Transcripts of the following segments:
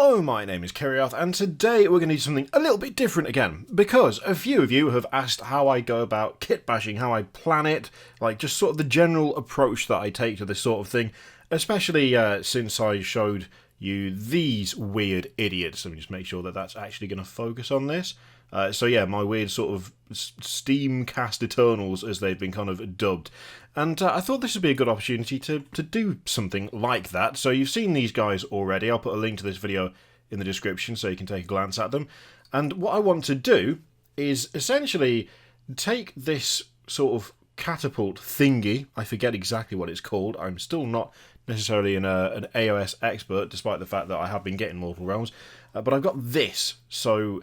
Hello, my name is Kiriath, and today we're going to do something a little bit different again, because a few of you have asked how I go about kit bashing, how I plan it, like just sort of the general approach that I take to this sort of thing, especially since I showed you these weird idiots. Let me just make sure that that's actually going to focus on this. So yeah, my weird sort of Steamcast Eternals, as they've been kind of dubbed. And I thought this would be a good opportunity to do something like that. So you've seen these guys already. I'll put a link to this video in the description so you can take a glance at them. And what I want to do is essentially take this sort of catapult thingy. I forget exactly what it's called. I'm still not necessarily an AOS expert, despite the fact that I have been getting Mortal Realms. But I've got this, so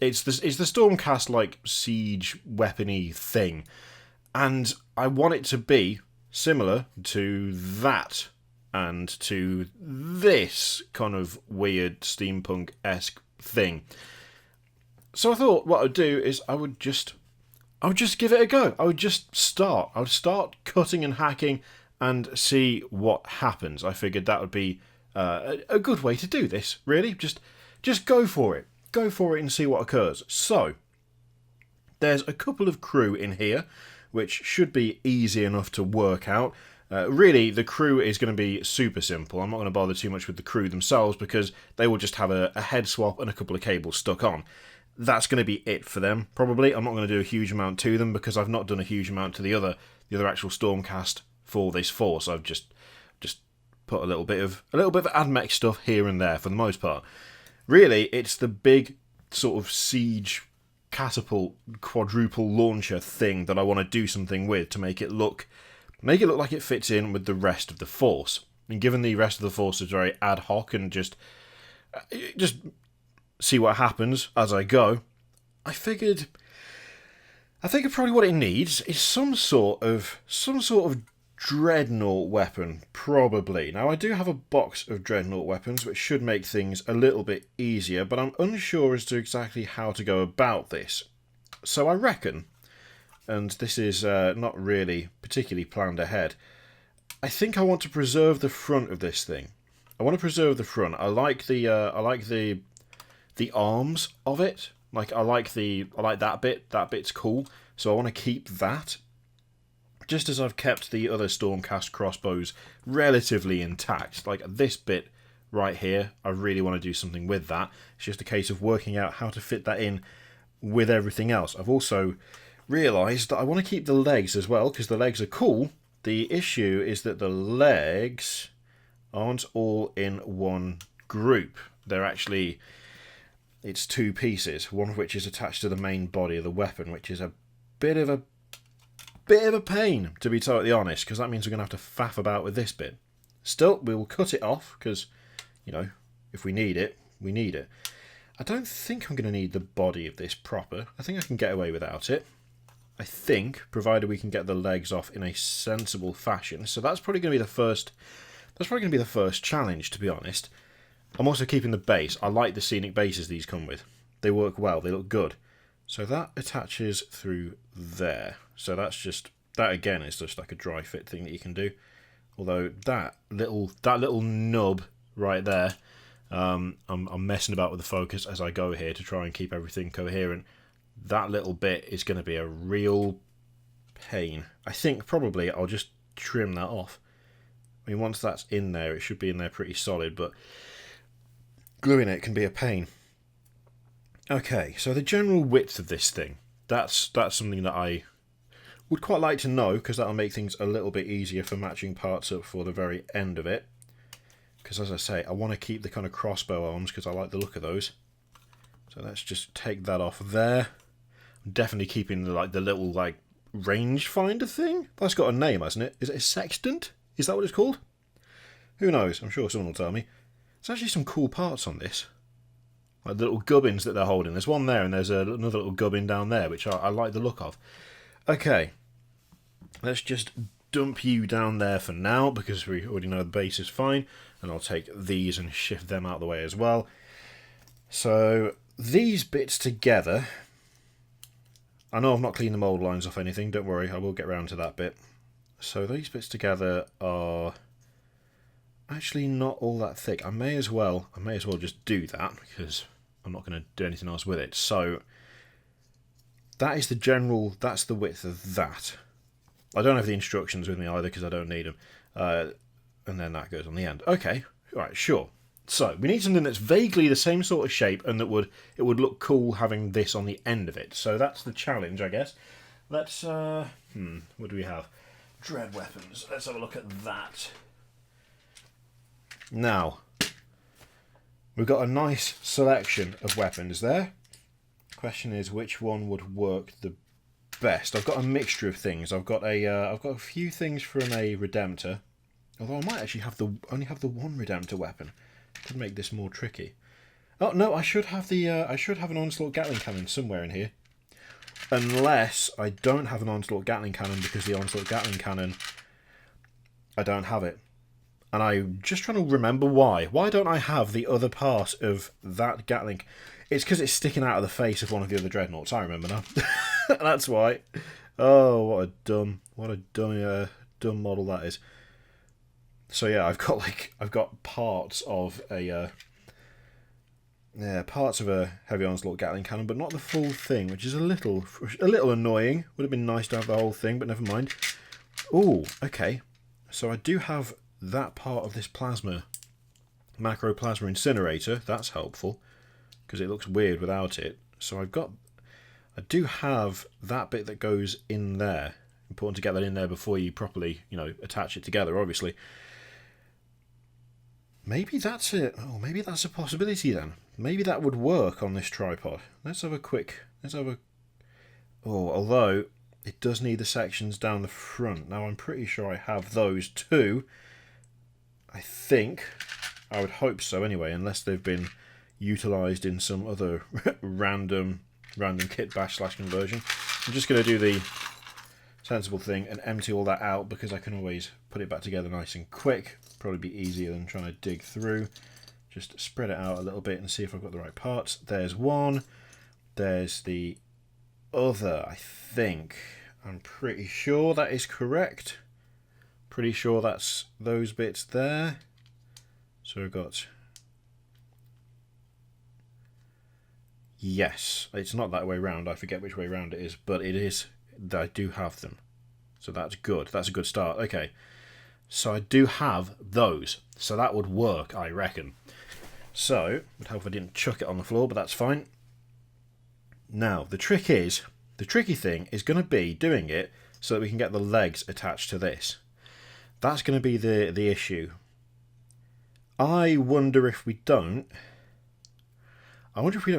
it's the Stormcast like siege weapony thing, and I want it to be similar to that and to this kind of weird steampunk-esque thing. So I thought what I'd do is I would just give it a go. I would start cutting and hacking and see what happens. I figured that would be a good way to do this, really. Just go for it. Go for it and see what occurs. So, there's a couple of crew in here, which should be easy enough to work out. Really, the crew is going to be super simple. I'm not going to bother too much with the crew themselves, because they will just have a head swap and a couple of cables stuck on. That's going to be it for them, probably. I'm not going to do a huge amount to them, because I've not done a huge amount to the other actual Stormcast for this force. I've just put a little bit of AdMech stuff here and there for the most part. Really, it's the big sort of siege catapult quadruple launcher thing that I want to do something with to make it look like it fits in with the rest of the force. And given the rest of the force is very ad hoc and just see what happens as I go, I think probably what it needs is some sort of dreadnought weapon, probably. Now, I do have a box of dreadnought weapons, which should make things a little bit easier, but I'm unsure as to exactly how to go about this. So I reckon, and this is not really particularly planned ahead, I think I want to preserve the front of this thing. I want to preserve the front. I like the arms of it. I like that bit. That bit's cool. So I want to keep that. Just as I've kept the other Stormcast crossbows relatively intact. Like this bit right here, I really want to do something with that. It's just a case of working out how to fit that in with everything else. I've also realised that I want to keep the legs as well, because the legs are cool. The issue is that the legs aren't all in one group. They're actually, it's two pieces, one of which is attached to the main body of the weapon, which is a bit of a pain, to be totally honest, because that means we're going to have to faff about with this bit. Still, we will cut it off, because, you know, if we need it, we need it. I don't think I'm going to need the body of this proper. I think I can get away without it. I think, provided we can get the legs off in a sensible fashion. So that's probably going to be the first. That's probably going to be the first challenge, to be honest. I'm also keeping the base. I like the scenic bases these come with. They work well. They look good. So that attaches through there. So that again is just like a dry fit thing that you can do. Although that little nub right there, I'm messing about with the focus as I go here to try and keep everything coherent. That little bit is going to be a real pain. I think probably I'll just trim that off. I mean, once that's in there, it should be in there pretty solid, but gluing it can be a pain. Okay, so the general width of this thing, that's something that I would quite like to know, because that'll make things a little bit easier for matching parts up for the very end of it. Because as I say, I want to keep the kind of crossbow arms, because I like the look of those. So let's just take that off there. I'm definitely keeping the little rangefinder thing. That's got a name, hasn't it? Is it a sextant? Is that what it's called? Who knows? I'm sure someone will tell me. There's actually some cool parts on this. Like the little gubbins that they're holding. There's one there and there's another little gubbin down there, which I like the look of. Okay. Let's just dump you down there for now, because we already know the base is fine. And I'll take these and shift them out of the way as well. So these bits together, I know I've not cleaned the mould lines off anything, don't worry, I will get round to that bit. So these bits together are actually not all that thick. I may as well just do that because I'm not going to do anything else with it. So that is that's the width of that. I don't have the instructions with me either because I don't need them. And then that goes on the end. Okay, right, sure. So we need something that's vaguely the same sort of shape and that it would look cool having this on the end of it. So that's the challenge, I guess. Let's what do we have? Dread weapons. Let's have a look at that. Now, we've got a nice selection of weapons there. Question is, which one would work the best? I've got a mixture of things. I've got a few things from a Redemptor, although I might actually only have the one Redemptor weapon. Could make this more tricky. Oh no, I should have an Onslaught Gatling cannon somewhere in here, unless I don't have an Onslaught Gatling cannon because the Onslaught Gatling cannon, I don't have it. And I'm just trying to remember why. Why don't I have the other part of that Gatling? It's because it's sticking out of the face of one of the other dreadnoughts. I remember now. That's why. Oh, what a dumb model that is. So yeah, I've got parts of a heavy onslaught Gatling cannon, but not the full thing, which is a little annoying. Would have been nice to have the whole thing, but never mind. Oh, okay. So I do have that part of this macro plasma incinerator. That's helpful because it looks weird without it. So I do have that bit that goes in there. Important to get that in there before you properly, attach it together, obviously. Maybe that's it. Oh, maybe that's a possibility then. Maybe that would work on this tripod. Although it does need the sections down the front. Now I'm pretty sure I have those too. I think. I would hope so anyway, unless they've been utilised in some other random kitbash / conversion. I'm just going to do the sensible thing and empty all that out because I can always put it back together nice and quick. Probably be easier than trying to dig through. Just spread it out a little bit and see if I've got the right parts. There's one. There's the other, I think. I'm pretty sure that is correct. Pretty sure that's those bits there. So I've got... Yes, it's not that way round. I forget which way round it is, but it is. I do have them. So that's good. That's a good start. Okay. So I do have those. So that would work, I reckon. So, I'd hope I didn't chuck it on the floor, but that's fine. Now, the tricky thing is going to be doing it so that we can get the legs attached to this. That's going to be the issue. I wonder if we don't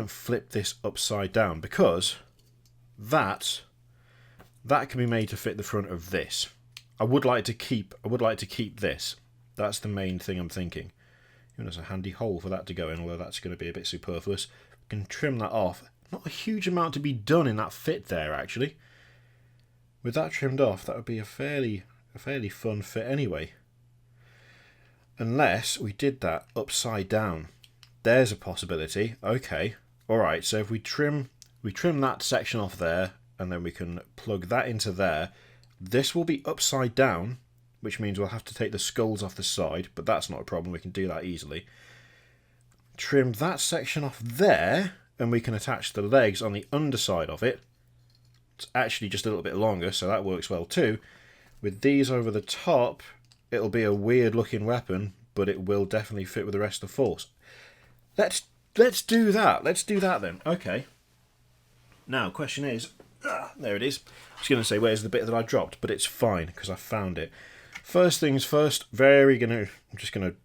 flip this upside down, because that can be made to fit the front of this. I would like to keep this. That's the main thing I'm thinking. Even there's a handy hole for that to go in, although that's going to be a bit superfluous. We can trim that off. Not a huge amount to be done in that fit there, actually. With that trimmed off, that would be a fairly fun fit anyway. Unless we did that upside down. There's a possibility. Okay. Alright, so if we trim that section off there, and then we can plug that into there, this will be upside down, which means we'll have to take the skulls off the side, but that's not a problem, we can do that easily. Trim that section off there, and we can attach the legs on the underside of it. It's actually just a little bit longer, so that works well too. With these over the top, it'll be a weird looking weapon, but it will definitely fit with the rest of the force. Let's do that. Let's do that then. Okay. Now, question is... there it is. I was going to say, where's the bit that I dropped? But it's fine, because I found it. First things first, I'm just going to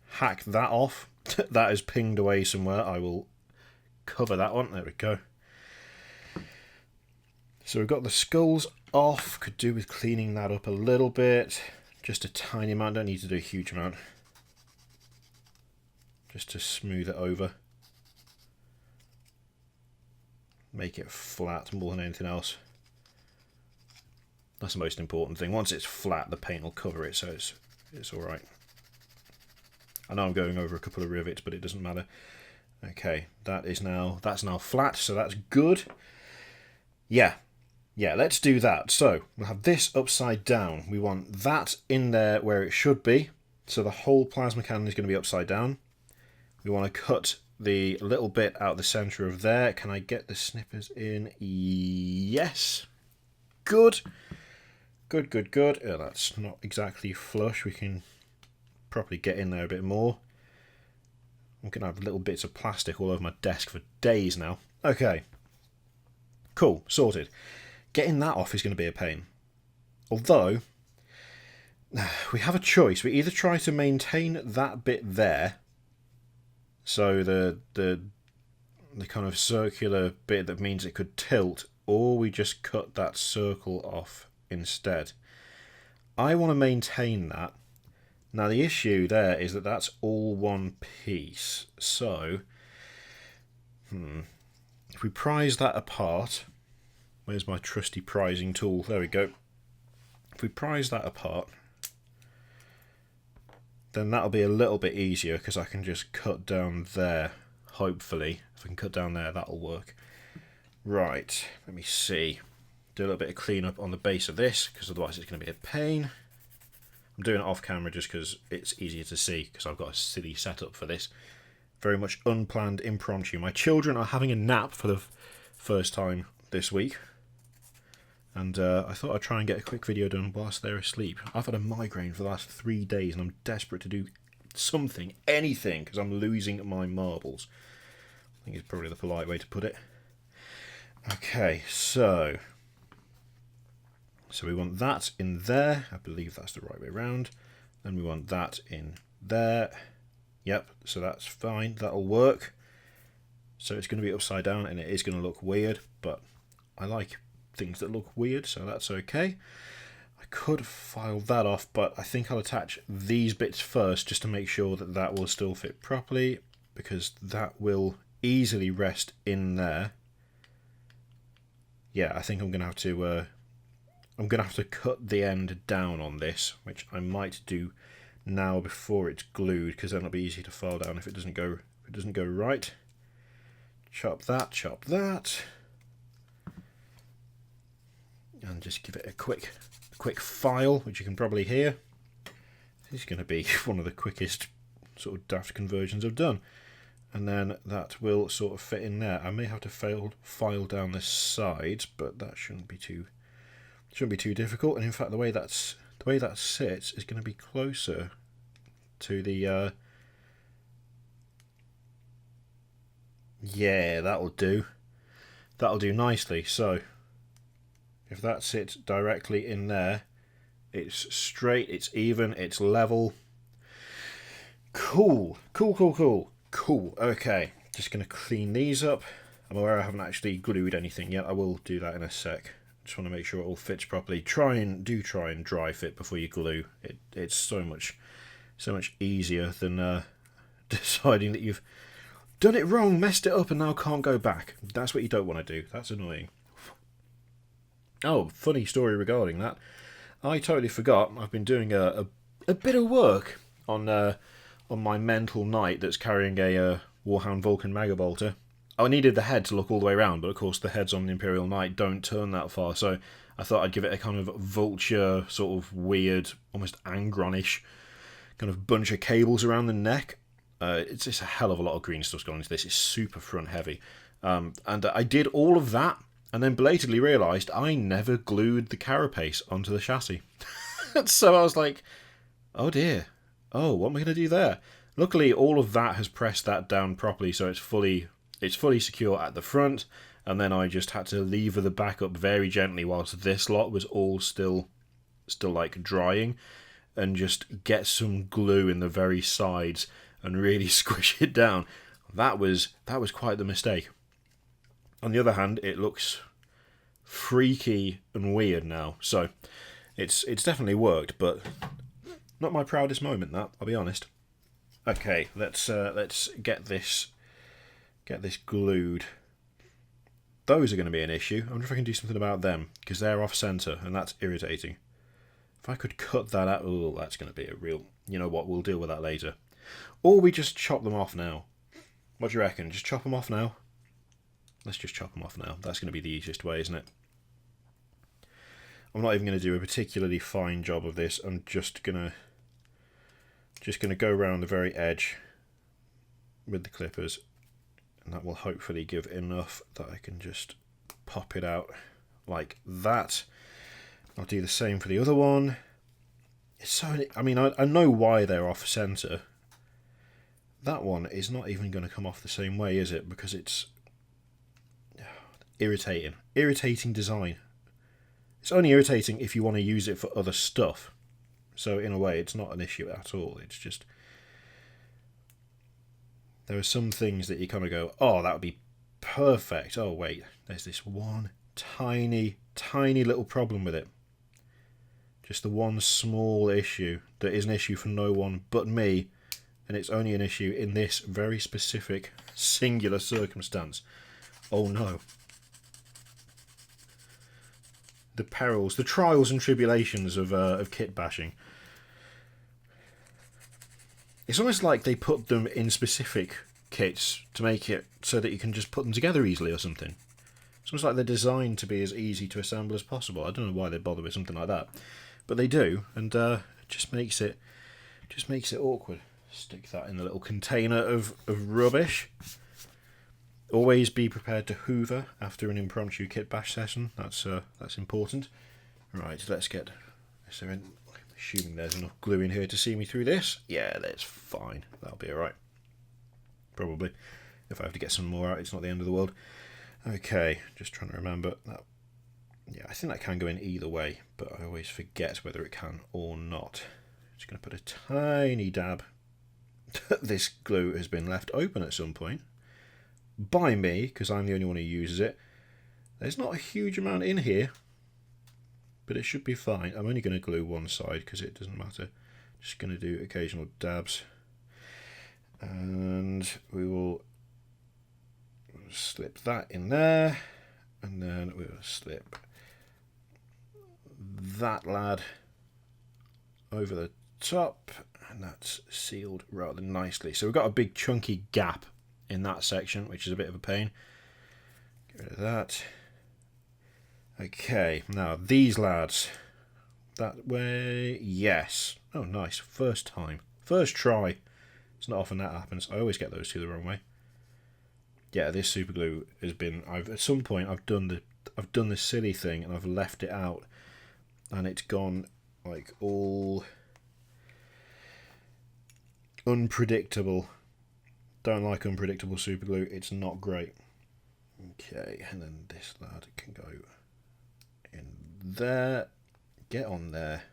hack that off. That is pinged away somewhere. I will cover that one. There we go. So we've got the skulls off. Could do with cleaning that up a little bit. Just a tiny amount. Don't need to do a huge amount. Just to smooth it over. Make it flat more than anything else. That's the most important thing. Once it's flat, the paint will cover it, so it's alright. I know I'm going over a couple of rivets, but it doesn't matter. Okay, that's now flat, so that's good. Yeah, let's do that. So we'll have this upside down. We want that in there where it should be. So the whole plasma cannon is going to be upside down. We want to cut the little bit out the centre of there. Can I get the snippers in? Yes. Good. Good, good, good. Oh, that's not exactly flush. We can probably get in there a bit more. I'm going to have little bits of plastic all over my desk for days now. Okay. Cool. Sorted. Getting that off is going to be a pain. Although, we have a choice. We either try to maintain that bit there, so the kind of circular bit that means it could tilt, or we just cut that circle off instead. I want to maintain that. Now the issue there is that that's all one piece. So, if we prise that apart, where's my trusty prising tool? There we go. If we prise that apart, then that'll be a little bit easier because I can just cut down there, hopefully. If I can cut down there, that'll work. Right, let me see. Do a little bit of cleanup on the base of this because otherwise it's going to be a pain. I'm doing it off camera just because it's easier to see because I've got a silly setup for this. Very much unplanned, impromptu. My children are having a nap for the first time this week. And I thought I'd try and get a quick video done whilst they're asleep. I've had a migraine for the last 3 days and I'm desperate to do something, anything, because I'm losing my marbles. I think it's probably the polite way to put it. Okay, so we want that in there. I believe that's the right way around. Then we want that in there. Yep, so that's fine. That'll work. So it's going to be upside down and it is going to look weird, but I like things that look weird, so that's okay. I could file that off, but I think I'll attach these bits first just to make sure that that will still fit properly, because that will easily rest in there. Yeah, I think I'm gonna have to cut the end down on this, which I might do now before it's glued, because then it'll be easy to file down if it doesn't go right. Chop that, and just give it a quick file, which you can probably hear. This is going to be one of the quickest sort of daft conversions I've done. And then that will sort of fit in there. I may have to file down the sides, but that shouldn't be too difficult. And in fact, the way that sits is going to be closer to the yeah, that'll do nicely. So if that sits directly in there, it's straight, it's even, it's level. Cool. Okay, just going to clean these up. I'm aware I haven't actually glued anything yet. I will do that in a sec. Just want to make sure it all fits properly. Try and dry fit before you glue. It's so much easier than deciding that you've done it wrong, messed it up, and now can't go back. That's what you don't want to do. That's annoying. Oh, funny story regarding that. I totally forgot. I've been doing a bit of work on my mental knight that's carrying a Warhound Vulcan Mega Bolter. I needed the head to look all the way around, but of course the heads on the Imperial Knight don't turn that far, so I thought I'd give it a kind of vulture, sort of weird, almost Angron-ish kind of bunch of cables around the neck. It's just a hell of a lot of green stuff's gone into this. It's super front heavy. And I did all of that, and then belatedly realised I never glued the carapace onto the chassis. So I was like, oh dear. Oh, what am I going to do there? Luckily, all of that has pressed that down properly, so it's fully secure at the front, and then I just had to lever the back up very gently whilst this lot was all still like drying, and just get some glue in the very sides and really squish it down. That was quite the mistake. On the other hand, it looks freaky and weird now, so it's definitely worked, but not my proudest moment, that, I'll be honest. Okay, let's get this glued. Those are going to be an issue. I wonder if I can do something about them, because they're off centre, and that's irritating. If I could cut that out, oh, that's going to be a real... You know what, we'll deal with that later. Or we just chop them off now. What do you reckon? Just chop them off now? Let's just chop them off now. That's going to be the easiest way, isn't it? I'm not even going to do a particularly fine job of this. I'm just going to Just going to go around the very edge with the clippers, and that will hopefully give enough that I can just pop it out like that. I'll do the same for the other one. It's so, I mean, I know why they're off center. That one is not even going to come off the same way, is it? Because it's irritating design. It's only irritating if you want to use it for other stuff. So in a way, it's not an issue at all. It's just, there are some things that you kind of go, oh, that would be perfect. Oh wait, there's this one tiny little problem with it. Just the one small issue that is an issue for no one but me, and it's only an issue in this very specific singular circumstance. Oh no. The perils, the trials and tribulations of kit bashing. It's almost like they put them in specific kits to make it so that you can just put them together easily or something. It's almost like they're designed to be as easy to assemble as possible. I don't know why they bother with something like that, but they do, and it just makes it awkward. Stick that in the little container of rubbish. Always be prepared to hoover after an impromptu kit bash session. That's important. Right, let's get. So, assuming there's enough glue in here to see me through this. Yeah, that's fine. That'll be alright. Probably. If I have to get some more out, it's not the end of the world. Okay, just trying to remember that. Yeah, I think that can go in either way, but I always forget whether it can or not. Just going to put a tiny dab. This glue has been left open at some point. By me, because I'm the only one who uses it. There's not a huge amount in here, but it should be fine. I'm only going to glue one side because it doesn't matter. Just going to do occasional dabs. And we will slip that in there, and then we will slip that lad over the top, and that's sealed rather nicely. So we've got a big chunky gap in that section, which is a bit of a pain. Get rid of that. Okay, now these lads. That way, yes. Oh, nice. First time. First try. It's not often that happens. I always get those two the wrong way. Yeah, this super glue has been. At some point I've done the silly thing and I've left it out, and it's gone like all unpredictable. Don't like unpredictable super glue. It's not great. Okay, and then this lad can go in there. Get on there.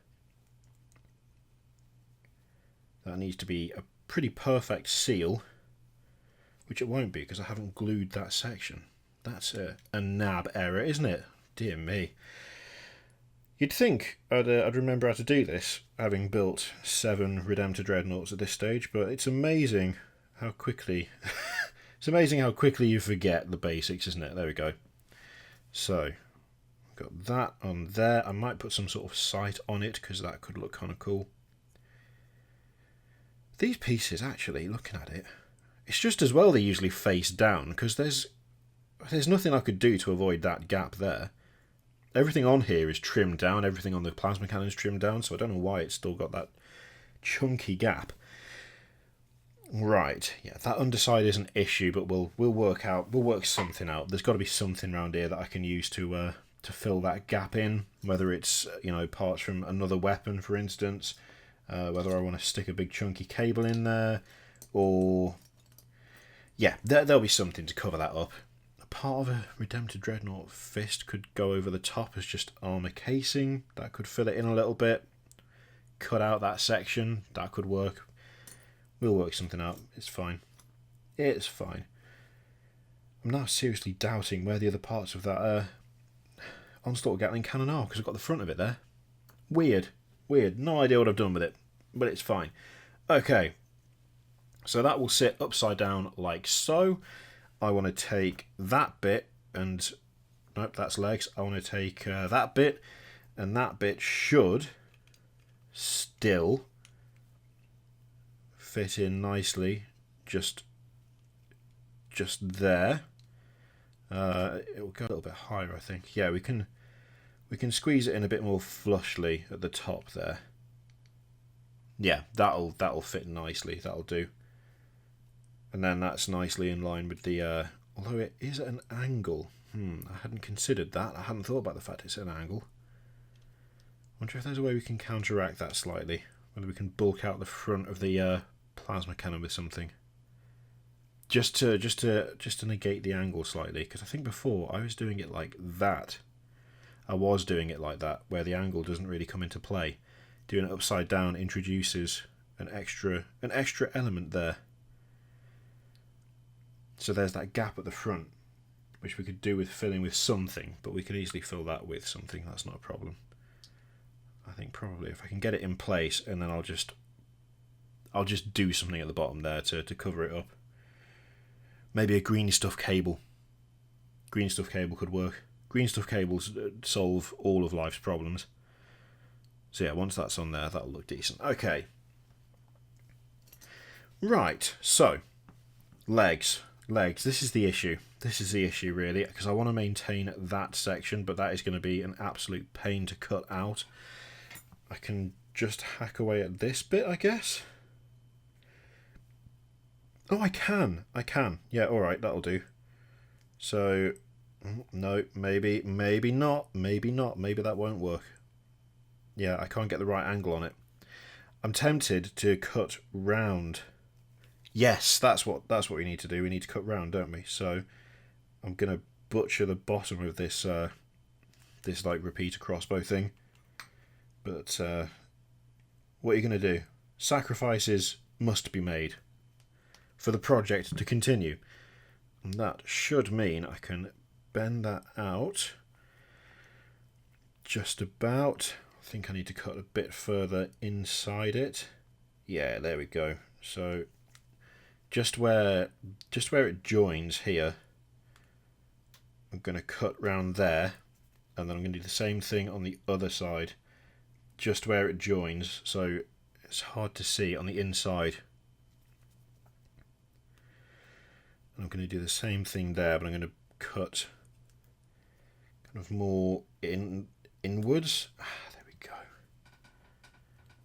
That needs to be a pretty perfect seal, which it won't be because I haven't glued that section. That's a nab error, isn't it? Dear me. You'd think I'd remember how to do this, having built 7 Redemptor Dreadnoughts at this stage, but it's amazing how quickly it's amazing how quickly you forget the basics, isn't it? There we go. So got that on there. I might put some sort of sight on it because that could look kind of cool. These pieces, actually, looking at it, it's just as well they usually face down because there's nothing I could do to avoid that gap there. Everything on here is trimmed down. Everything on the plasma cannon is trimmed down, so I don't know why it's still got that chunky gap. Right, yeah, that underside is an issue, but we'll work something out. There's got to be something around here that I can use to fill that gap in. Whether it's parts from another weapon, for instance, whether I want to stick a big chunky cable in there, or yeah, there'll be something to cover that up. A part of a Redemptor Dreadnought fist could go over the top as just armor casing. That could fill it in a little bit. Cut out that section. That could work. We'll work something out. It's fine. It's fine. I'm now seriously doubting where the other parts of that Onslaught Gatling cannon are, because I've got the front of it there. Weird. No idea what I've done with it, but it's fine. Okay. So that will sit upside down like so. I want to take that bit and... Nope, that's legs. I want to take that bit, and that bit should still fit in nicely just there. It will go a little bit higher, I think. Yeah, we can squeeze it in a bit more flushly at the top there. Yeah, that'll fit nicely. That'll do. And then that's nicely in line with the... although it is at an angle. I hadn't considered that. I hadn't thought about the fact it's at an angle. Wonder if there's a way we can counteract that slightly. Whether we can bulk out the front of the plasma cannon with something. Just to negate the angle slightly. Because I think before I was doing it like that. I was doing it like that, where the angle doesn't really come into play. Doing it upside down introduces an extra element there. So there's that gap at the front, which we could do with filling with something, but we could easily fill that with something. That's not a problem. I think probably if I can get it in place, and then I'll just do something at the bottom there to cover it up. Maybe a green stuff cable. Green stuff cable could work. Green stuff cables solve all of life's problems. So yeah, once that's on there, that'll look decent. Okay. Right, so legs. This is the issue. This is the issue, really, because I want to maintain that section, but that is going to be an absolute pain to cut out. I can just hack away at this bit, I guess. Oh, I can. Yeah, alright, that'll do. So, no, maybe not. Maybe that won't work. Yeah, I can't get the right angle on it. I'm tempted to cut round. Yes, that's what we need to do. We need to cut round, don't we? So I'm gonna butcher the bottom of this this like repeater crossbow thing. But what are you gonna do? Sacrifices must be made for the project to continue. And that should mean I can bend that out just about. I think I need to cut a bit further inside it. Yeah, there we go. So just where it joins here, I'm going to cut round there, and then I'm going to do the same thing on the other side, just where it joins, so it's hard to see on the inside. And I'm going to do the same thing there, but I'm going to cut kind of more inwards. There we go.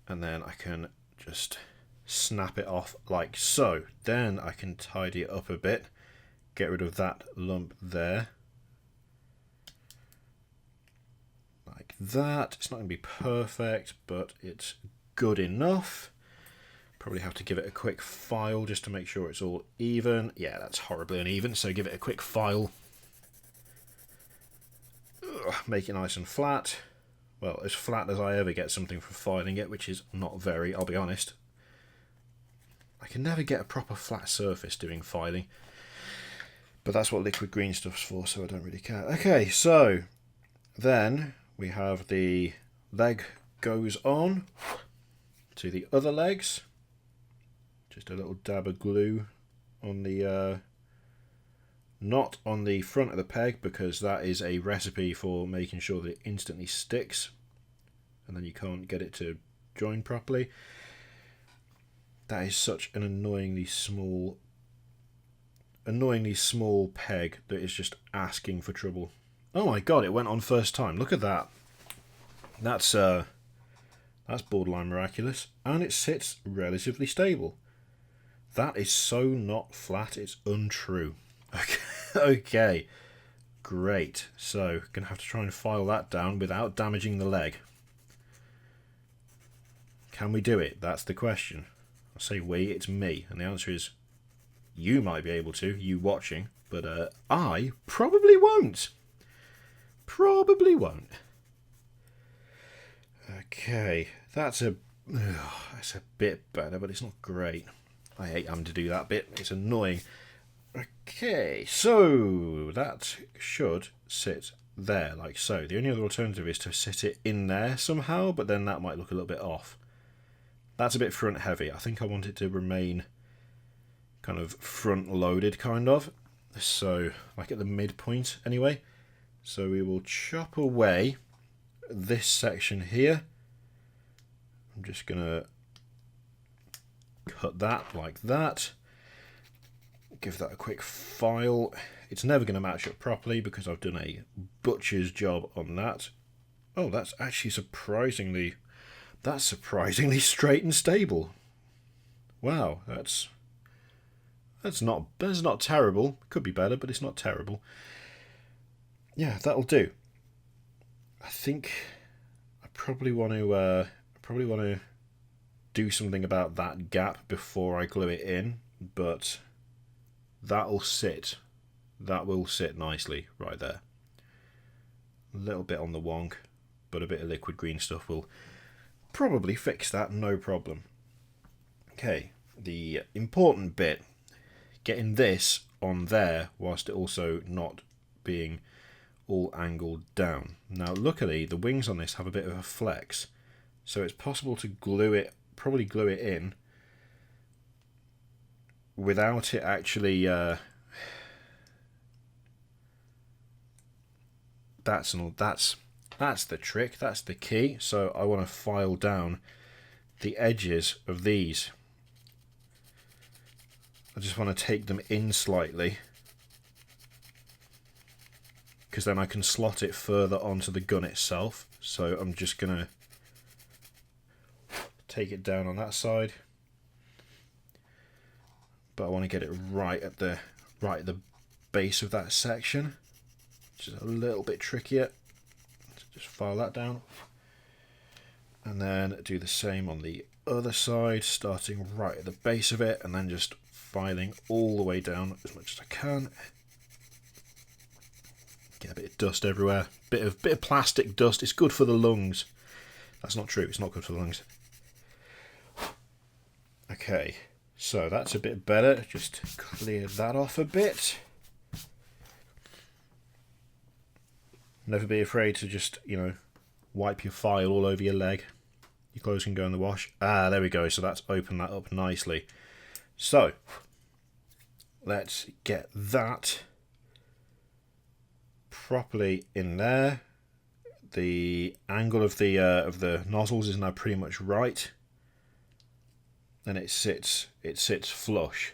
And then I can just snap it off like so. Then I can tidy it up a bit, get rid of that lump there. Like that. It's not going to be perfect, but it's good enough. Probably have to give it a quick file just to make sure it's all even. Yeah, that's horribly uneven, so give it a quick file. Make it nice and flat. Well, as flat as I ever get something from filing it, which is not very, I'll be honest. I can never get a proper flat surface doing filing. But that's what liquid green stuff's for, so I don't really care. Okay, so then we have the leg goes on to the other legs. Just a little dab of glue on the not on the front of the peg, because that is a recipe for making sure that it instantly sticks and then you can't get it to join properly. That is such an annoyingly small peg that is just asking for trouble. Oh my god, it went on first time. Look at that. That's borderline miraculous, and it sits relatively stable. That is so not flat, it's untrue. Okay, great. So, gonna have to try and file that down without damaging the leg. Can we do it? That's the question. I say we, it's me, and the answer is you might be able to, you watching, but I probably won't. Probably won't. Okay, that's a bit better, but it's not great. I hate having to do that bit. It's annoying. Okay, so that should sit there, like so. The only other alternative is to sit it in there somehow, but then that might look a little bit off. That's a bit front heavy. I think I want it to remain kind of front loaded, kind of. So, like at the midpoint anyway. So we will chop away this section here. I'm just going to cut that like that. Give that a quick file. It's never going to match up properly because I've done a butcher's job on that. Oh, that's actually surprisingly That's surprisingly straight and stable. Wow, that's not terrible. Could be better, but it's not terrible. Yeah, that'll do. I think I probably want to do something about that gap before I glue it in, but that will sit nicely right there. A little bit on the wonk, but a bit of liquid green stuff will probably fix that, no problem. Okay, the important bit, getting this on there whilst it also not being all angled down. Now luckily the wings on this have a bit of a flex, so it's possible to probably glue it in without it actually that's the trick, that's the key. So I want to file down the edges of these. I just want to take them in slightly, because then I can slot it further onto the gun itself. So I'm just going to take it down on that side, but I want to get it right at the base of that section, which is a little bit trickier. So just file that down, and then do the same on the other side, starting right at the base of it, and then just filing all the way down as much as I can. Get a bit of dust everywhere, bit of plastic dust. It's good for the lungs. That's not true, it's not good for the lungs. Okay, so that's a bit better. Just clear that off a bit. Never be afraid to just, wipe your file all over your leg. Your clothes can go in the wash. Ah, there we go. So that's opened that up nicely. So let's get that properly in there. The angle of the nozzles is now pretty much right, and it sits flush.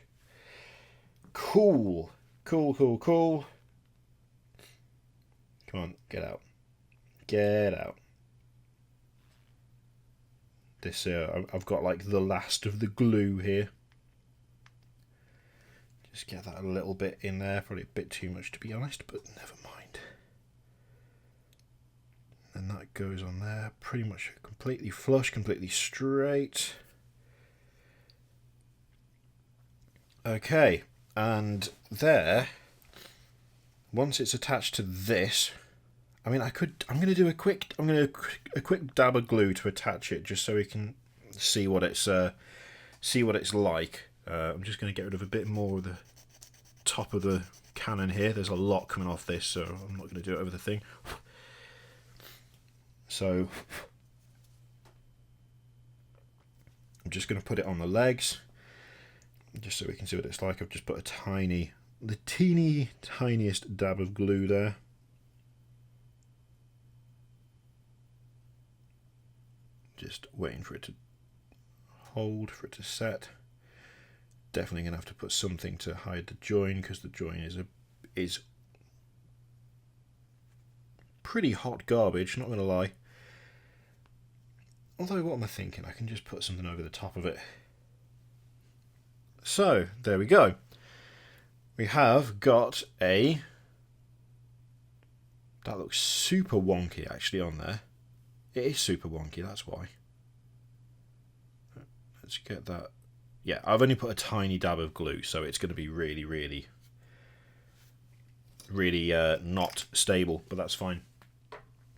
Cool. Come on, get out. This I've got like the last of the glue here. Just get that a little bit in there, probably a bit too much to be honest, but never mind. And that goes on there, pretty much completely flush, completely straight. Okay, and there, once it's attached to this, I'm going to do a quick dab of glue to attach it, just so we can see what it's like. I'm just going to get rid of a bit more of the top of the cannon here. There's a lot coming off this, so I'm not going to do it over the thing. So I'm just going to put it on the legs, just so we can see what it's like. I've just put the teeny tiniest dab of glue there. Just waiting for it to hold, for it to set. Definitely going to have to put something to hide the join, because the join is pretty hot garbage, not going to lie. Although, what am I thinking? I can just put something over the top of it. So, there we go. We have got that looks super wonky actually on there. It is super wonky, that's why. Let's get that. Yeah, I've only put a tiny dab of glue, so it's going to be really not stable, but that's fine,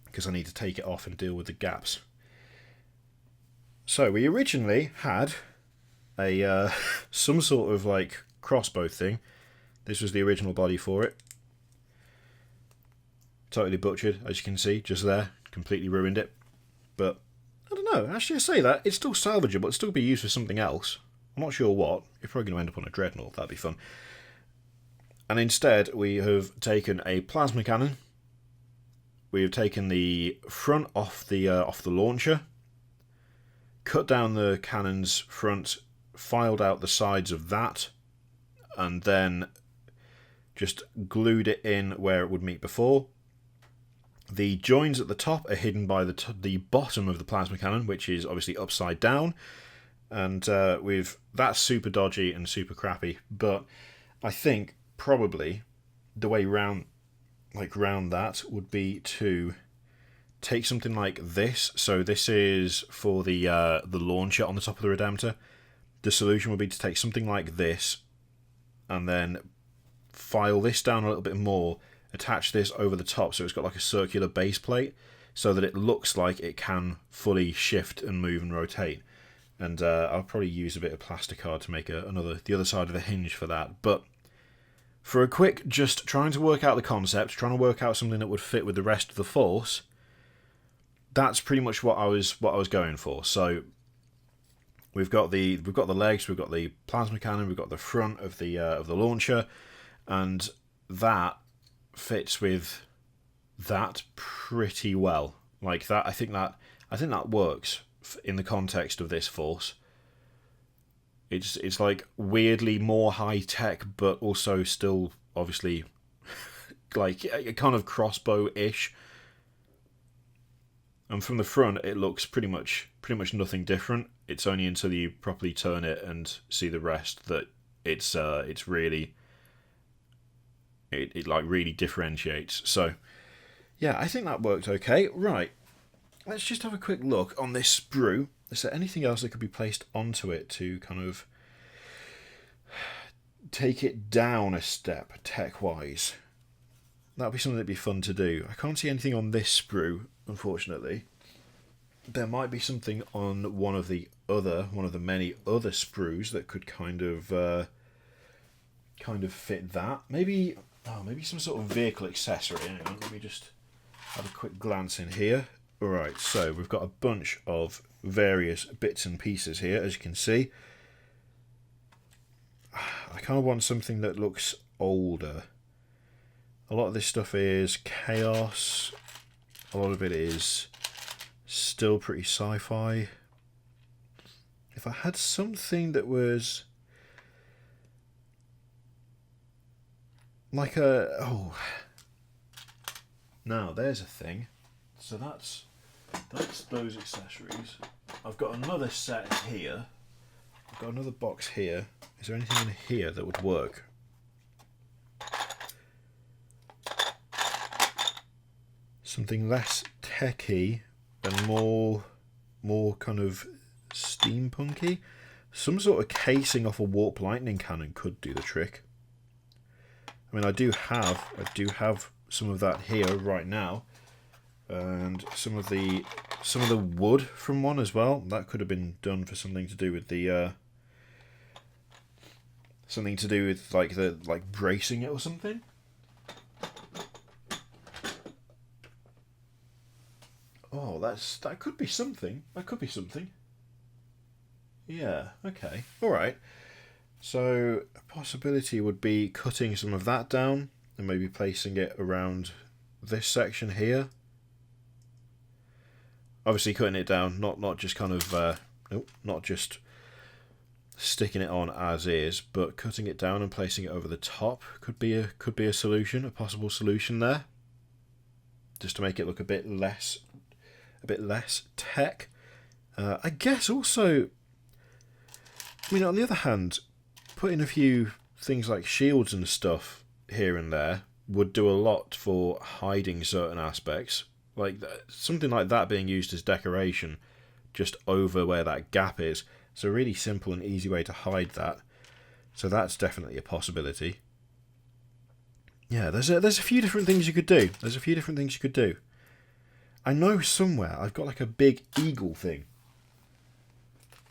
because I need to take it off and deal with the gaps. So we originally had a some sort of like crossbow thing. This was the original body for it. Totally butchered, as you can see, just there. Completely ruined it. But I don't know, actually I say that, it's still salvageable, it'll still be used for something else. I'm not sure what. You're probably going to end up on a dreadnought, that'd be fun. And instead we have taken a plasma cannon. We have taken the front off the launcher, cut down the cannon's front, filed out the sides of that, and then just glued it in where it would meet before. The joins at the top are hidden by the bottom of the plasma cannon, which is obviously upside down, and that's super dodgy and super crappy. But I think probably the way round that would be to take something like this. So this is for the launcher on the top of the Redemptor. The solution would be to take something like this and then file this down a little bit more, attach this over the top so it's got like a circular base plate so that it looks like it can fully shift and move and rotate. And I'll probably use a bit of plasticard to make the other side of the hinge for that. But for a quick, just trying to work out the concept, trying to work out something that would fit with the rest of the force, that's pretty much what I was going for. So we've got the legs, we've got the plasma cannon, we've got the front of the launcher, and that fits with that pretty well. Like that, I think that works in the context of this force. It's like weirdly more high tech, but also still obviously like a kind of crossbow-ish. And from the front, it looks pretty much nothing different. It's only until you properly turn it and see the rest that it's really it like really differentiates. So yeah, I think that worked okay. Right, let's just have a quick look on this sprue. Is there anything else that could be placed onto it to kind of take it down a step tech-wise? That'd be something that'd be fun to do. I can't see anything on this sprue, unfortunately. There might be something on one of the many other sprues that could kind of fit that. Maybe some sort of vehicle accessory. Hang on, let me just have a quick glance in here. Alright, so we've got a bunch of various bits and pieces here, as you can see. I kind of want something that looks older. A lot of this stuff is chaos. A lot of it is still pretty sci-fi. If I had something that was like now there's a thing. So that's those accessories. I've got another set here. I've got another box here. Is there anything in here that would work? Something less techy and more kind of steampunky. Some sort of casing off a warp lightning cannon could do the trick. I mean, I do have some of that here right now, and some of the wood from one as well. That could have been done for something to do with the like bracing it or something. Oh, that could be something. That could be something. Yeah. Okay. All right. So a possibility would be cutting some of that down and maybe placing it around this section here. Obviously cutting it down, not just kind of not just sticking it on as is, but cutting it down and placing it over the top could be a solution, a possible solution there. Just to make it look a bit less tech. I guess also, I mean, on the other hand, putting a few things like shields and stuff here and there would do a lot for hiding certain aspects. Like something like that being used as decoration just over where that gap is. It's a really simple and easy way to hide that. So that's definitely a possibility. Yeah, there's a few different things you could do. I know somewhere I've got like a big eagle thing.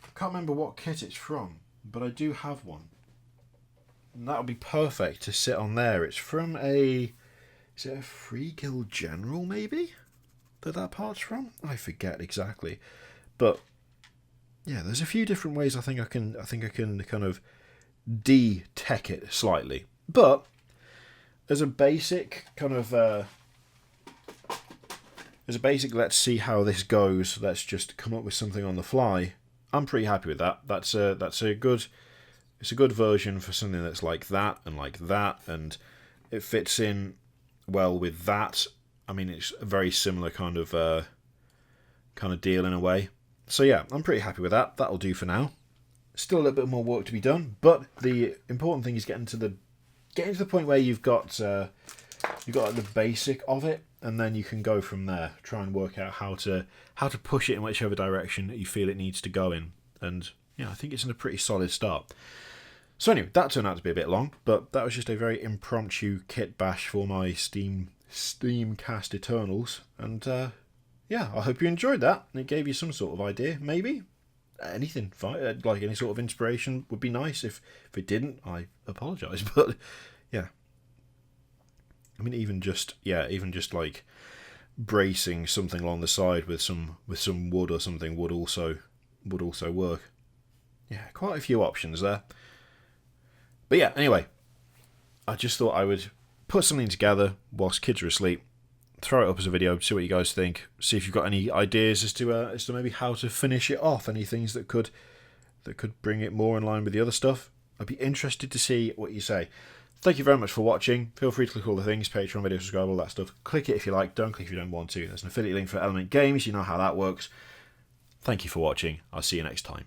I can't remember what kit it's from, but I do have one. And that would be perfect to sit on there. It's from is it a Free Guild General maybe? That part's from? I forget exactly. But yeah, there's a few different ways I think I can kind of de-tech it slightly. But as a basic kind of let's see how this goes, let's just come up with something on the fly, I'm pretty happy with that. It's a good version for something that's like that, and it fits in well with that. I mean, it's a very similar kind of deal in a way. So yeah, I'm pretty happy with that. That'll do for now. Still a little bit more work to be done, but the important thing is getting to the point where you've got the basic of it, and then you can go from there. Try and work out how to push it in whichever direction you feel it needs to go in. And yeah, I think it's in a pretty solid start. So anyway, that turned out to be a bit long, but that was just a very impromptu kit bash for my Steamcast Eternals. And yeah, I hope you enjoyed that. And it gave you some sort of idea, maybe. Anything, fine. Like any sort of inspiration would be nice. If it didn't, I apologise. But yeah, I mean, even just like bracing something along the side with some wood or something would also work. Yeah, quite a few options there. But yeah, anyway, I just thought I would put something together whilst kids are asleep, throw it up as a video, see what you guys think, see if you've got any ideas as to maybe how to finish it off, any things that could bring it more in line with the other stuff. I'd be interested to see what you say. Thank you very much for watching. Feel free to click all the things, Patreon, video, subscribe, all that stuff. Click it if you like, don't click if you don't want to. There's an affiliate link for Element Games, you know how that works. Thank you for watching. I'll see you next time.